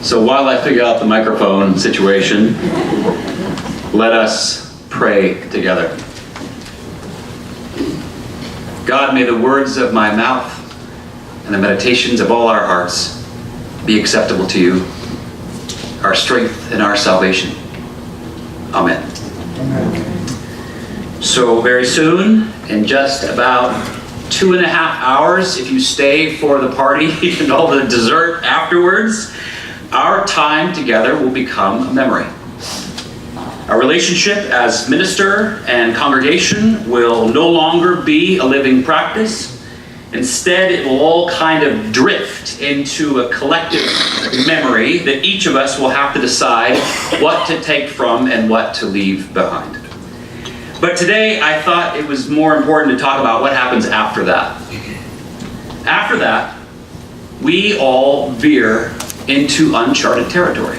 So while I figure out the microphone situation, let us pray together. God, may the words of my mouth and the meditations of all our hearts be acceptable to you, our strength and our salvation. Amen. So very soon, in just about 2.5 hours, if you stay for the party and all the dessert afterwards, our time together will become a memory. Our relationship as minister and congregation will no longer be a living practice. Instead, it will all kind of drift into a collective memory that each of us will have to decide what to take from and what to leave behind. But today, I thought it was more important to talk about what happens after that. After that, we all veer into uncharted territory.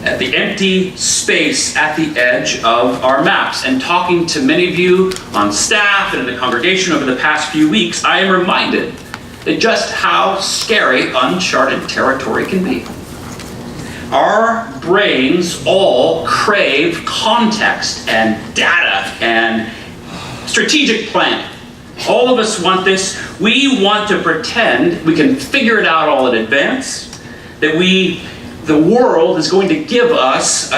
At the empty space at the edge of our maps. And talking to many of you on staff and in the congregation over the past few weeks, I am reminded that just how scary uncharted territory can be. Our brains all crave context and data and strategic planning. All of us want this. We want to pretend we can figure it out all in advance, that the world is going to give us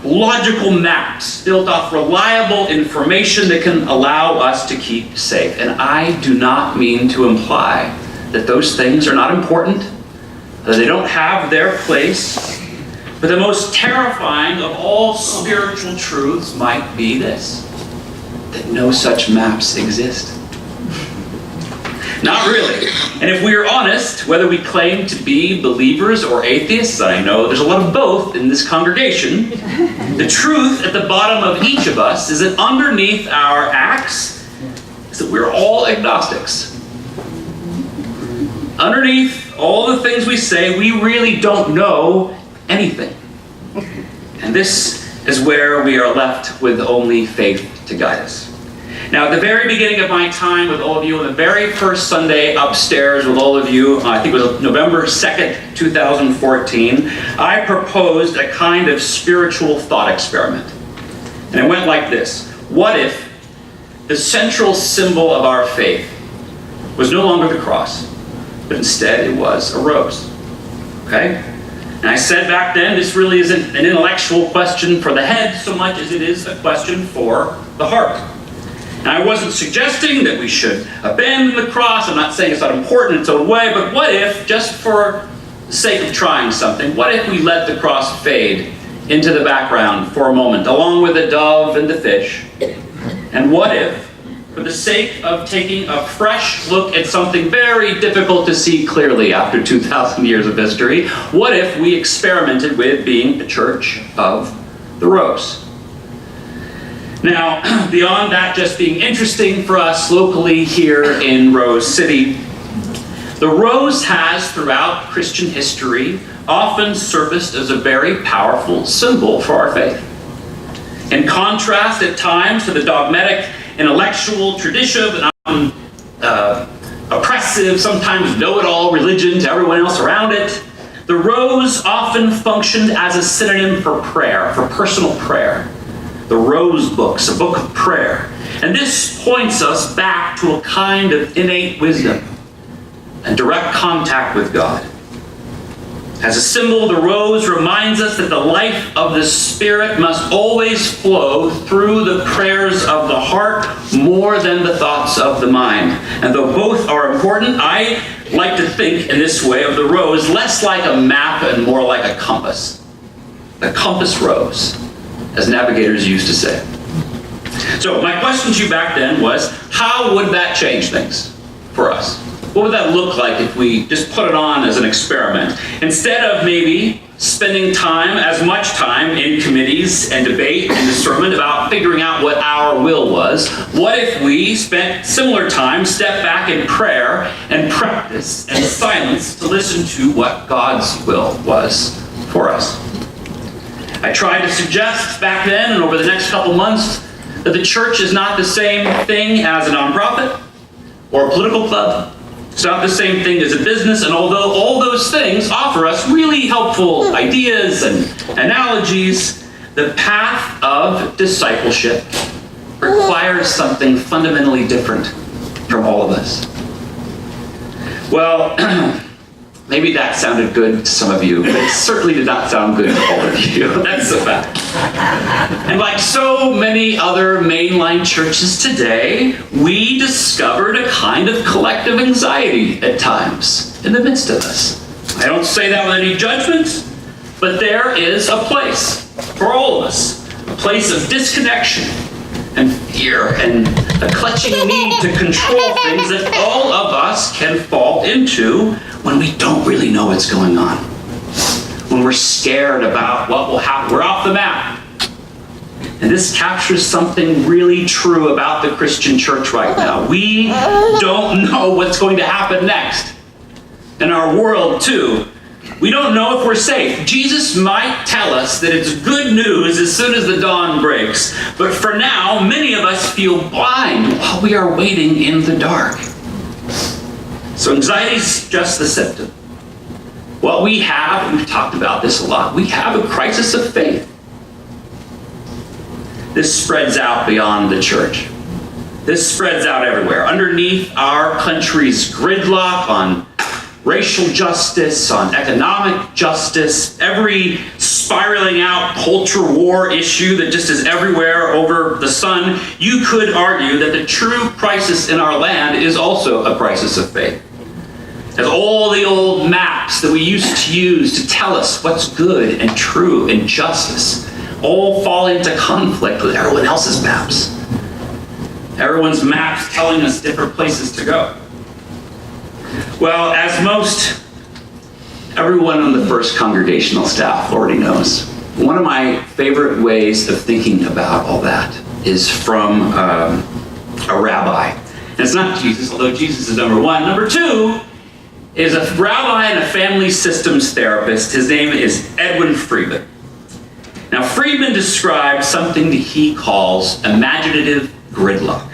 logical maps built off reliable information that can allow us to keep safe. And I do not mean to imply that those things are not important, that they don't have their place. But the most terrifying of all spiritual truths might be this, that no such maps exist. Not really. And if we are honest, whether we claim to be believers or atheists, I know there's a lot of both in this congregation, the truth at the bottom of each of us is that underneath our acts is that we're all agnostics. Underneath all the things we say, we really don't know anything. And this is where we are left with only faith to guide us. Now, at the very beginning of my time with all of you, on the very first Sunday upstairs with all of you, I think it was November 2nd, 2014, I proposed a kind of spiritual thought experiment. And it went like this. What if the central symbol of our faith was no longer the cross, but instead it was a rose? Okay? And I said back then, this really isn't an intellectual question for the head so much as it is a question for the heart. And I wasn't suggesting that we should abandon the cross. I'm not saying it's not important in its own way, but what if, just for the sake of trying something, what if we let the cross fade into the background for a moment, along with the dove and the fish? And what if, for the sake of taking a fresh look at something very difficult to see clearly after 2,000 years of history, what if we experimented with being a church of the rose? Now, beyond that just being interesting for us locally here in Rose City, the rose has, throughout Christian history, often surfaced as a very powerful symbol for our faith. In contrast, at times, to the dogmatic intellectual tradition and oppressive, sometimes know-it-all religion to everyone else around it, the rose often functioned as a synonym for prayer, for personal prayer. The rose books, a book of prayer. And this points us back to a kind of innate wisdom and direct contact with God. As a symbol, the rose reminds us that the life of the Spirit must always flow through the prayers of the heart more than the thoughts of the mind. And though both are important, I like to think in this way of the rose less like a map and more like a compass. The compass rose, as navigators used to say. So my question to you back then was, how would that change things for us? What would that look like if we just put it on as an experiment? Instead of maybe spending time, as much time in committees and debate and discernment about figuring out what our will was, what if we spent similar time, step back in prayer and practice and silence to listen to what God's will was for us? I tried to suggest back then and over the next couple months that the church is not the same thing as a nonprofit or a political club It's not the same thing as a business, and although all those things offer us really helpful ideas and analogies, the path of discipleship requires something fundamentally different from all of us. Well, maybe that sounded good to some of you, but it certainly did not sound good to all of you. That's a fact. And like so many other mainline churches today, we discovered a kind of collective anxiety at times in the midst of us. I don't say that with any judgment, but there is a place for all of us, a place of disconnection and fear and a clutching need to control things that all of us can fall into when we don't really know what's going on. When we're scared about what will happen. We're off the map. And this captures something really true about the Christian church right now. We don't know what's going to happen next. In our world, too. We don't know if we're safe. Jesus might tell us that it's good news as soon as the dawn breaks. But for now, many of us feel blind while we are waiting in the dark. So anxiety is just the symptom. What we have, and we've talked about this a lot, we have a crisis of faith. This spreads out beyond the church. This spreads out everywhere. Underneath our country's gridlock on racial justice, on economic justice, every spiraling out culture war issue that just is everywhere over the sun, you could argue that the true crisis in our land is also a crisis of faith. As all the old maps that we used to use to tell us what's good and true and justice all fall into conflict with everyone else's maps. Everyone's maps telling us different places to go. Well, as everyone on the First Congregational staff already knows, one of my favorite ways of thinking about all that is from a rabbi. And it's not Jesus, although Jesus is number one. Number two is a rabbi and a family systems therapist. His name is Edwin Friedman. Now, Friedman describes something that he calls imaginative gridlock.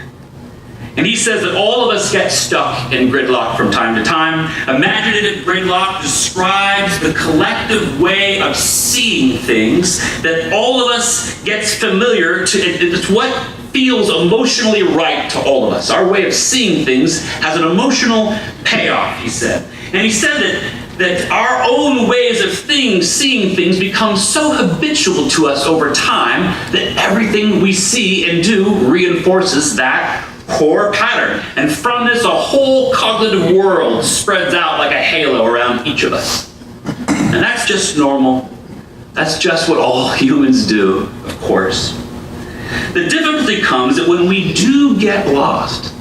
And he says that all of us get stuck in gridlock from time to time. Imaginative gridlock describes the collective way of seeing things that all of us gets familiar to. It's what feels emotionally right to all of us. Our way of seeing things has an emotional payoff, he said. And he said that our own ways of seeing things become so habitual to us over time that everything we see and do reinforces that core pattern. And from this, a whole cognitive world spreads out like a halo around each of us. And that's just normal. That's just what all humans do, of course. The difficulty comes that when we do get lost,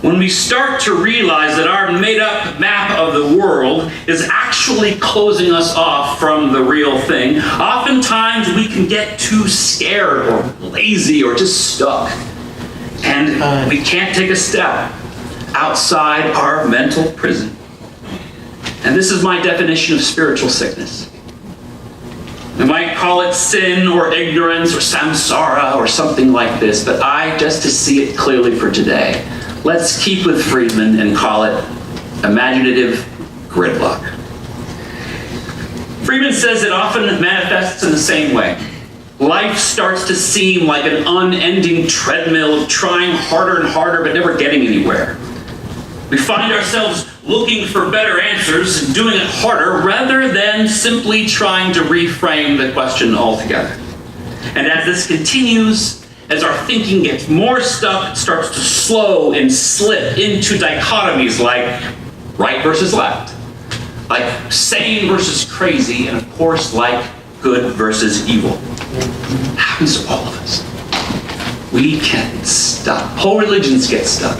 when we start to realize that our made-up map of the world is actually closing us off from the real thing, oftentimes we can get too scared or lazy or just stuck. And we can't take a step outside our mental prison. And this is my definition of spiritual sickness. We might call it sin or ignorance or samsara or something like this, but just to see it clearly for today, let's keep with Friedman and call it imaginative gridlock. Friedman says it often manifests in the same way. Life starts to seem like an unending treadmill of trying harder and harder but never getting anywhere. We find ourselves looking for better answers and doing it harder rather than simply trying to reframe the question altogether. And as this continues, as our thinking gets more stuck, it starts to slow and slip into dichotomies like right versus left, like sane versus crazy, and of course like good versus evil. It happens to all of us. We get stuck. Whole religions get stuck.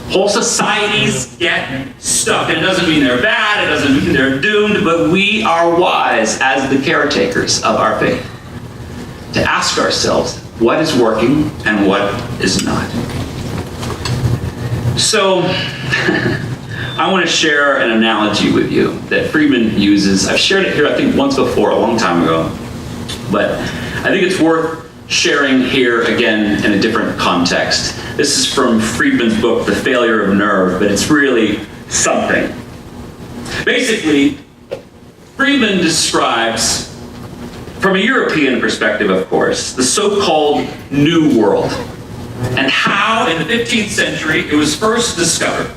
Whole societies get stuck. And it doesn't mean they're bad, it doesn't mean they're doomed, but we are wise as the caretakers of our faith to ask ourselves what is working and what is not. So, I want to share an analogy with you that Friedman uses. I've shared it here, I think, once before, a long time ago. But I think it's worth sharing here again in a different context. This is from Friedman's book, The Failure of Nerve, but it's really something. Basically, Friedman describes, from a European perspective, of course, the so-called New World, and how in the 15th century it was first discovered.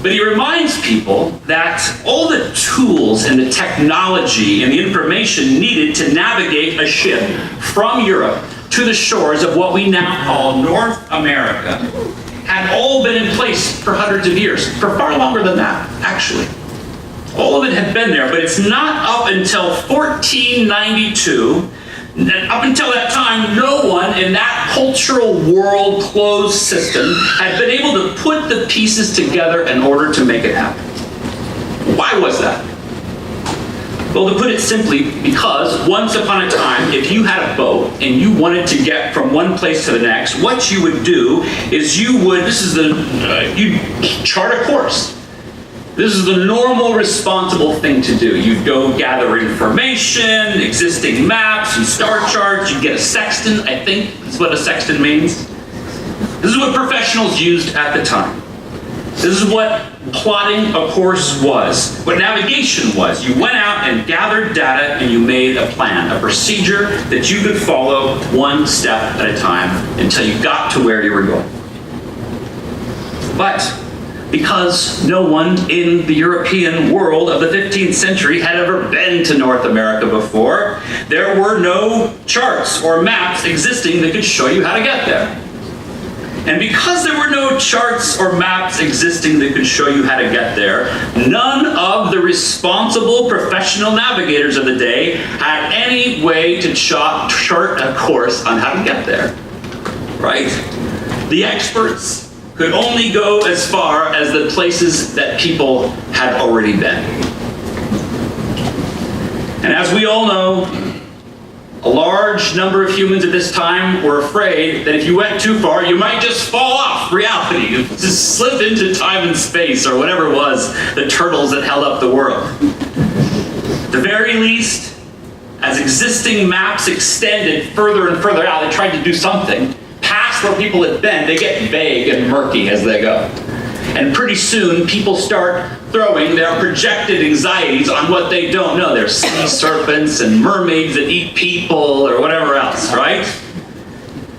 But he reminds people that all the tools and the technology and the information needed to navigate a ship from Europe to the shores of what we now call North America had all been in place for hundreds of years, for far longer than that, actually. All of it had been there, but it's not up until 1492. Up until that time, no one in that cultural world closed system had been able to put the pieces together in order to make it happen. Why was that? Well, to put it simply, because once upon a time, if you had a boat and you wanted to get from one place to the next, what you would do is you'd chart a course. This is the normal, responsible thing to do. You'd go gather information, existing maps, and star charts. You'd get a sextant, I think that's what a sextant means. This is what professionals used at the time. This is what plotting a course was, what navigation was. You went out and gathered data and you made a plan, a procedure that you could follow one step at a time until you got to where you were going. But because no one in the European world of the 15th century had ever been to North America before, there were no charts or maps existing that could show you how to get there. And because there were no charts or maps existing that could show you how to get there, none of the responsible professional navigators of the day had any way to chart a course on how to get there, right? The experts could only go as far as the places that people had already been. And as we all know, a large number of humans at this time were afraid that if you went too far, you might just fall off reality, just slip into time and space, or whatever it was, the turtles that held up the world. At the very least, as existing maps extended further and further out, they tried to do something past where people had been. They get vague and murky as they go. And pretty soon, people start throwing their projected anxieties on what they don't know. There's sea serpents and mermaids that eat people or whatever else, right?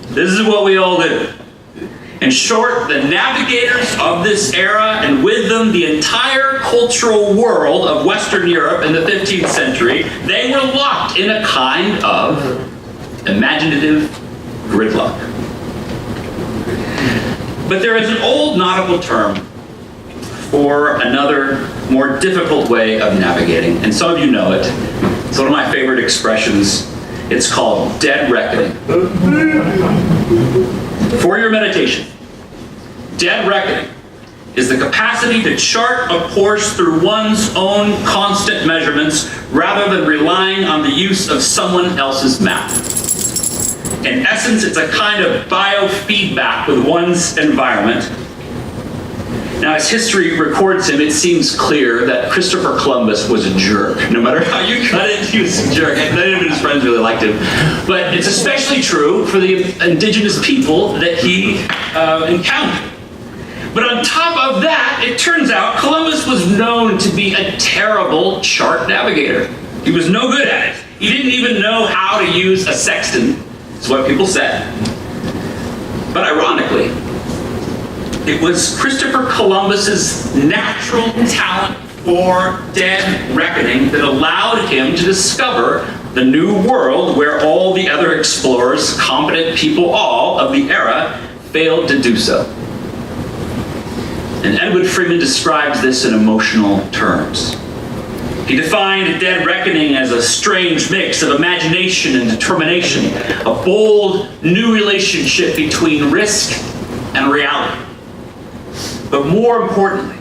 This is what we all do. In short, the navigators of this era, and with them the entire cultural world of Western Europe in the 15th century, they were locked in a kind of imaginative gridlock. But there is an old nautical term for another, more difficult way of navigating, and some of you know it. It's one of my favorite expressions. It's called dead reckoning. For your meditation, dead reckoning is the capacity to chart a course through one's own constant measurements rather than relying on the use of someone else's map. In essence, it's a kind of biofeedback with one's environment. Now, as history records him, it seems clear that Christopher Columbus was a jerk. No matter how you cut it, he was a jerk. None of his friends really liked him. But it's especially true for the indigenous people that he encountered. But on top of that, it turns out Columbus was known to be a terrible chart navigator. He was no good at it. He didn't even know how to use a sextant. That's what people said. But ironically, it was Christopher Columbus's natural talent for dead reckoning that allowed him to discover the new world where all the other explorers, competent people all of the era, failed to do so. And Edward Friedman describes this in emotional terms. He defined dead reckoning as a strange mix of imagination and determination, a bold, new relationship between risk and reality. But more importantly,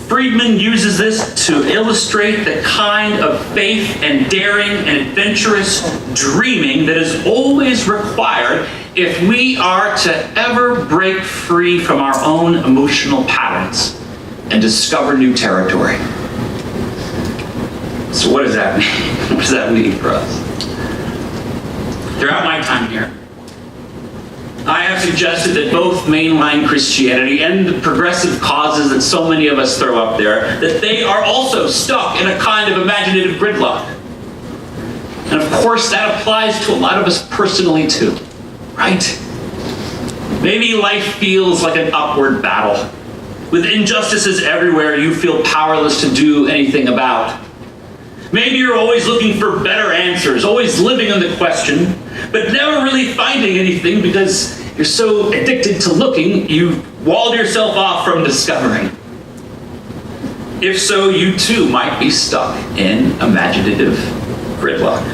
Friedman uses this to illustrate the kind of faith and daring and adventurous dreaming that is always required if we are to ever break free from our own emotional patterns and discover new territory. So what does that mean? What does that mean for us? Throughout my time here, I have suggested that both mainline Christianity and the progressive causes that so many of us throw up there, that they are also stuck in a kind of imaginative gridlock. And of course, that applies to a lot of us personally too, right? Maybe life feels like an upward battle. With injustices everywhere you feel powerless to do anything about. Maybe you're always looking for better answers, always living on the question, but never really finding anything because you're so addicted to looking, you've walled yourself off from discovering. If so, you too might be stuck in imaginative gridlock.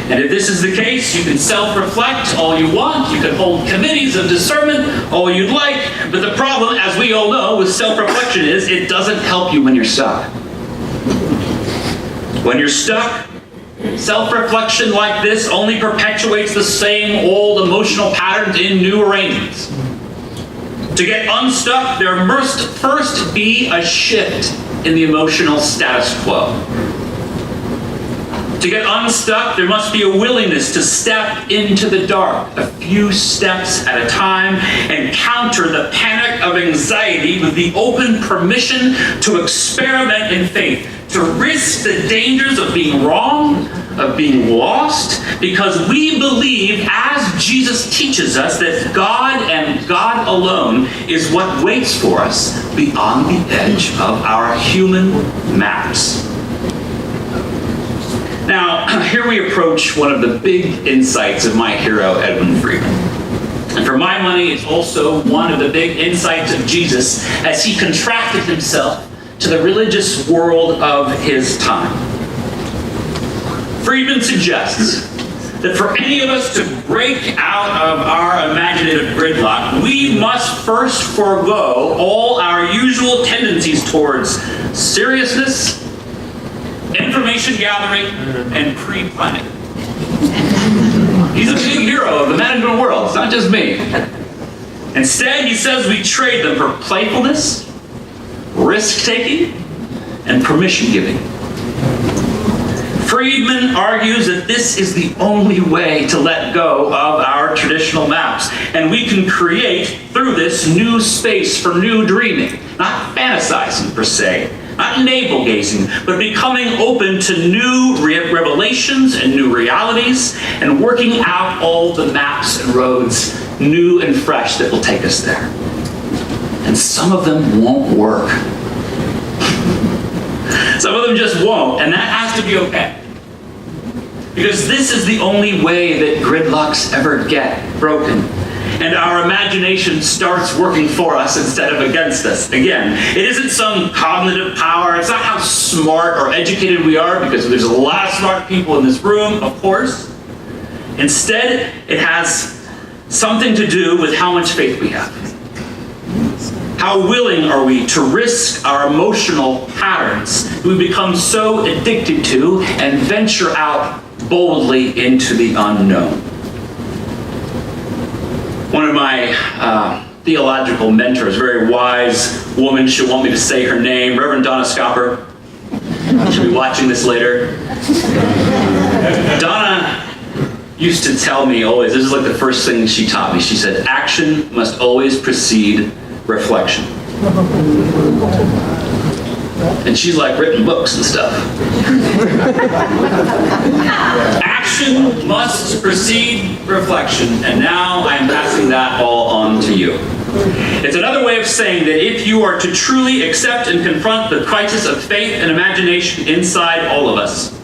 And if this is the case, you can self-reflect all you want, you can hold committees of discernment all you'd like, but the problem, as we all know, with self-reflection is it doesn't help you when you're stuck. When you're stuck, self-reflection like this only perpetuates the same old emotional patterns in new arrangements. To get unstuck, there must first be a shift in the emotional status quo. To get unstuck, there must be a willingness to step into the dark, a few steps at a time, and counter the panic of anxiety with the open permission to experiment in faith, to risk the dangers of being wrong, of being lost, because we believe, as Jesus teaches us, that God and God alone is what waits for us beyond the edge of our human maps. Now, here we approach one of the big insights of my hero, Edwin Friedman. And for my money, it's also one of the big insights of Jesus as he contracted himself to the religious world of his time. Friedman suggests that for any of us to break out of our imaginative gridlock, we must first forego all our usual tendencies towards seriousness, information gathering, and pre-planning. He's a big hero of the management world. It's not just me. Instead, he says we trade them for playfulness, risk-taking, and permission-giving. Friedman argues that this is the only way to let go of our traditional maps, and we can create, through this, new space for new dreaming, not fantasizing per se, not navel-gazing, but becoming open to new revelations and new realities, and working out all the maps and roads, new and fresh, that will take us there. And some of them won't work. Some of them just won't, and that has to be okay. Because this is the only way that gridlocks ever get broken. And our imagination starts working for us instead of against us. Again, it isn't some cognitive power. It's not how smart or educated we are, because there's a lot of smart people in this room, of course. Instead, it has something to do with how much faith we have. How willing are we to risk our emotional patterns we become so addicted to and venture out boldly into the unknown? One of my theological mentors, a very wise woman, she'll want me to say her name, Reverend Donna Scopper. She'll be watching this later. Donna used to tell me always, this is like the first thing she taught me, she said, action must always precede reflection. And she's like written books and stuff. Action must precede reflection, and now I'm passing that all on to you. It's another way of saying that if you are to truly accept and confront the crisis of faith and imagination inside all of us,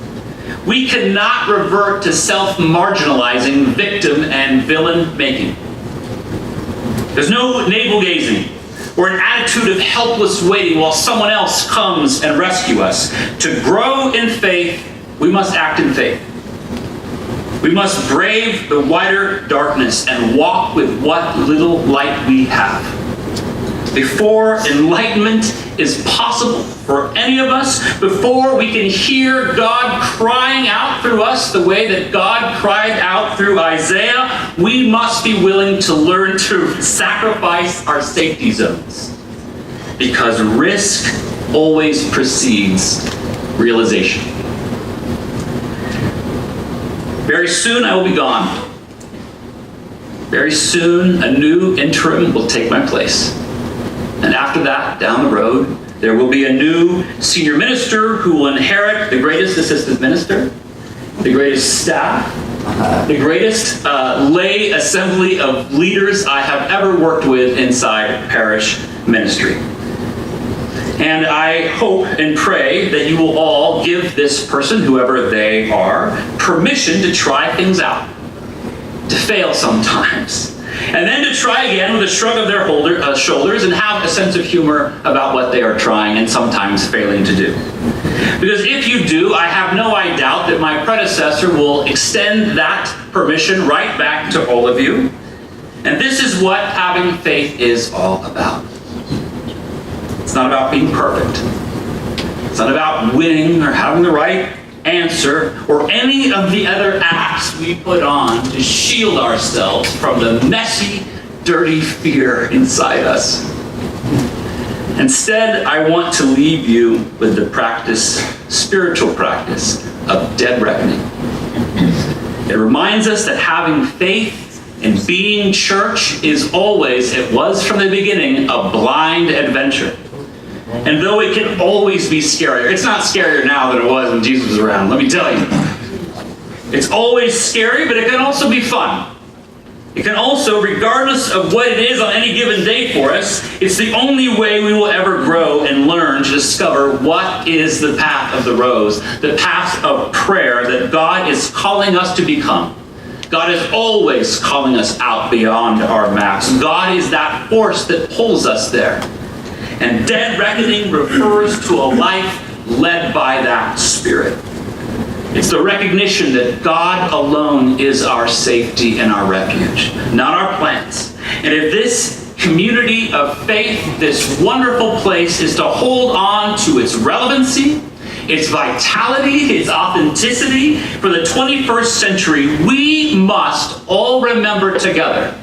we cannot revert to self-marginalizing victim and villain making. There's no navel-gazing or an attitude of helpless waiting while someone else comes and rescue us. To grow in faith, we must act in faith. We must brave the wider darkness and walk with what little light we have. Before enlightenment is possible for any of us, before we can hear God crying out through us the way that God cried out through Isaiah, we must be willing to learn to sacrifice our safety zones. Because risk always precedes realization. Very soon I will be gone. Very soon, a new interim will take my place. And after that, down the road, there will be a new senior minister who will inherit the greatest assistant minister, the greatest staff, the greatest lay assembly of leaders I have ever worked with inside parish ministry. And I hope and pray that you will all give this person, whoever they are, permission to try things out, to fail sometimes, and then to try again with a shrug of their shoulders and have a sense of humor about what they are trying and sometimes failing to do. Because if you do, I have no doubt that my predecessor will extend that permission right back to all of you. And this is what having faith is all about. It's not about being perfect. It's not about winning or having the right answer or any of the other acts we put on to shield ourselves from the messy, dirty fear inside us. Instead, I want to leave you with the spiritual practice of dead reckoning. It reminds us that having faith and being church is always, it was from the beginning, a blind adventure. And though it can always be scarier, it's not scarier now than it was when Jesus was around, let me tell you. It's always scary, but it can also be fun. It can also, regardless of what it is on any given day for us, it's the only way we will ever grow and learn to discover what is the path of the rose, the path of prayer that God is calling us to become. God is always calling us out beyond our maps. God is that force that pulls us there. And dead reckoning refers to a life led by that Spirit. It's the recognition that God alone is our safety and our refuge, not our plans. And if this community of faith, this wonderful place, is to hold on to its relevancy, its vitality, its authenticity for the 21st century, we must all remember together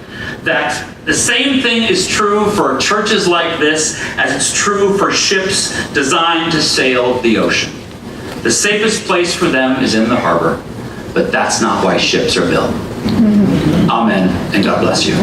that the same thing is true for churches like this as it's true for ships designed to sail the ocean. The safest place for them is in the harbor, but that's not why ships are built. Amen, and God bless you.